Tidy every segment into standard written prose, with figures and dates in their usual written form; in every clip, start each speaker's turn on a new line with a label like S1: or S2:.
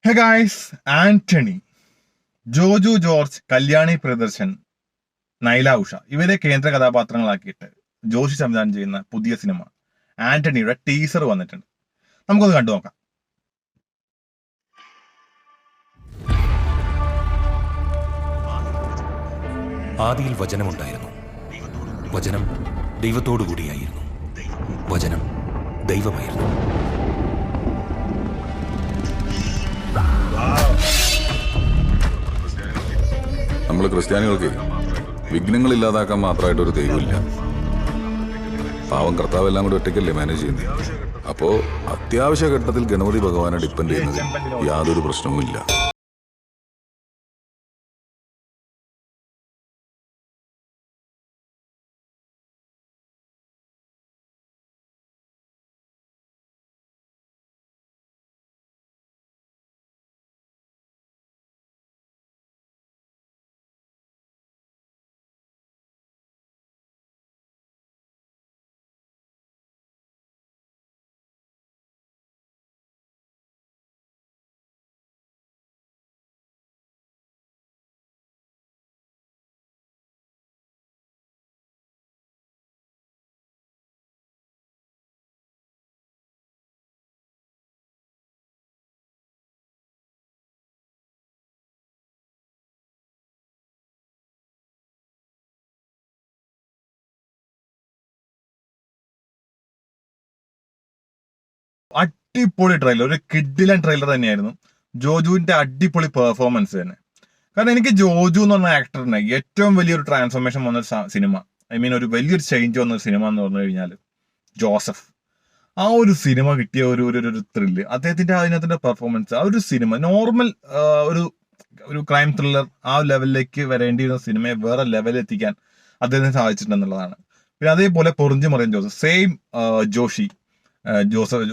S1: Hey guys, Antony, Joju George, Kalyani Priyadarshan, Nyla Usha ഇവരെ കേന്ദ്ര കഥാപാത്രങ്ങളാക്കിയിട്ട് ജോഷി സംവിധാനം ചെയ്യുന്ന പുതിയ സിനിമ ആന്റണിയുടെ ടീസർ വന്നിട്ടുണ്ട്. നമുക്കൊന്ന് കണ്ടു നോക്കാം.
S2: ആദിയിൽ വചനമുണ്ടായിരുന്നു. വചനം ദൈവത്തോടു കൂടിയായിരുന്നു. വചനം ദൈവമായിരുന്നു.
S3: നമ്മൾ ക്രിസ്ത്യാനികൾക്ക് വിഘ്നങ്ങൾ ഇല്ലാതാക്കാൻ മാത്രമായിട്ടൊരു ദൈവമില്ല. പാവം കർത്താവ് എല്ലാം കൂടി ഒറ്റയ്ക്കല്ലേ മാനേജ് ചെയ്യുന്നത്. അപ്പോ അത്യാവശ്യ ഘട്ടത്തിൽ ഗണപതി ഭഗവാനെ ഡിപ്പെൻഡ് ചെയ്യുന്നതിൽ യാതൊരു പ്രശ്നവുമില്ല.
S1: അടിപൊളി ട്രെയിലർ, ഒരു കിഡിലൻ ട്രെയിലർ തന്നെയായിരുന്നു. ജോജുവിന്റെ അടിപൊളി പെർഫോമൻസ് തന്നെ. കാരണം എനിക്ക് ജോജു എന്ന് പറഞ്ഞ ആക്ടറിന് ഏറ്റവും വലിയൊരു ട്രാൻസ്ഫോർമേഷൻ വന്നൊരു സിനിമ, ഒരു വലിയൊരു ചേഞ്ച് വന്നൊരു സിനിമ എന്ന് പറഞ്ഞു കഴിഞ്ഞാൽ ജോസഫ്. ആ ഒരു സിനിമ കിട്ടിയ ഒരു ഒരു ത്രില്ല്, അദ്ദേഹത്തിന്റെ അതിനകത്തിന്റെ പെർഫോമൻസ്, ആ ഒരു സിനിമ നോർമൽ ഒരു ഒരു ക്രൈം ത്രില്ലർ ആ ലെവലിലേക്ക് വരേണ്ടിയിരുന്ന സിനിമയെ വേറെ ലെവലിൽ എത്തിക്കാൻ അദ്ദേഹത്തിന് സാധിച്ചിട്ടുണ്ടെന്നുള്ളതാണ്. പിന്നെ അതേപോലെ Porinju Mariam Joseph, same Joshiy,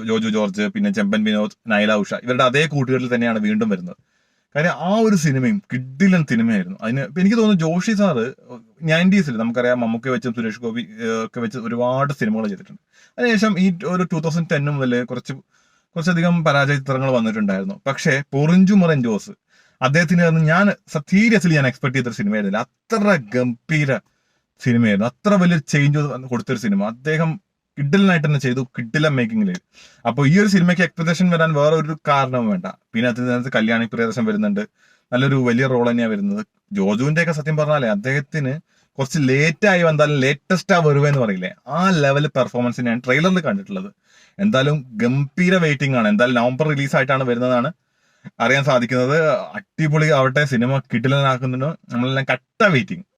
S1: Joju George, പിന്നെ ചെമ്പൻ വിനോദ്, നൈല ഉഷ, ഇവരുടെ അതേ കൂട്ടുകെട്ടിൽ തന്നെയാണ് വീണ്ടും വരുന്നത്. കാര്യം ആ ഒരു സിനിമയും കിഡിലൻ സിനിമയായിരുന്നു. അതിന് എനിക്ക് തോന്നുന്നു ജോഷി സാറ് 90s നമുക്കറിയാം മമ്മൂക്കെ വെച്ചും സുരേഷ് ഗോപി ഒക്കെ വെച്ച് ഒരുപാട് സിനിമകൾ ചെയ്തിട്ടുണ്ട്. അതിനുശേഷം ഈ ഒരു 2010 മുതൽ കുറച്ചധികം പരാജയ ചിത്രങ്ങൾ വന്നിട്ടുണ്ടായിരുന്നു. പക്ഷേ പൊറിഞ്ചു മറിയൻ ജോസ് അദ്ദേഹത്തിന് ഞാൻ സീരിയസ്ലി ഞാൻ എക്സ്പെക്ട് ചെയ്തൊരു സിനിമയായിരുന്നില്ല. അത്ര ഗംഭീര സിനിമയായിരുന്നു, അത്ര വലിയൊരു ചേഞ്ച് കൊടുത്തൊരു സിനിമ അദ്ദേഹം കിഡിലനായിട്ട് തന്നെ ചെയ്തു, കിഡിലൻ മേക്കിങ്ങിൽ. അപ്പോൾ ഈ ഒരു സിനിമയ്ക്ക് എക്സ്പെക്ടേഷൻ വരാൻ വേറെ ഒരു കാരണവും വേണ്ട. പിന്നെ അതിനകത്ത് കല്യാണി പ്രിയദർശൻ വരുന്നുണ്ട്, നല്ലൊരു വലിയ റോൾ തന്നെയാണ് വരുന്നത്. ജോജുവിന്റെ ഒക്കെ സത്യം പറഞ്ഞാലേ അദ്ദേഹത്തിന് കുറച്ച് ലേറ്റ് ആയി വന്നാലും ലേറ്റസ്റ്റ് ആ വരുവെന്ന് പറയില്ലേ, ആ ലെവൽ പെർഫോമൻസ് ഞാൻ ട്രെയിലറിൽ കണ്ടിട്ടുള്ളത്. എന്തായാലും ഗംഭീര വെയിറ്റിംഗ് ആണ്. എന്തായാലും നവംബർ റിലീസ് ആയിട്ടാണ് വരുന്നതാണ് അറിയാൻ സാധിക്കുന്നത്. അടിപൊളി ആവട്ടെ, സിനിമ കിഡിലനാക്കുന്നുണ്ട്. നമ്മളെല്ലാം കട്ട വെയിറ്റിംഗ്.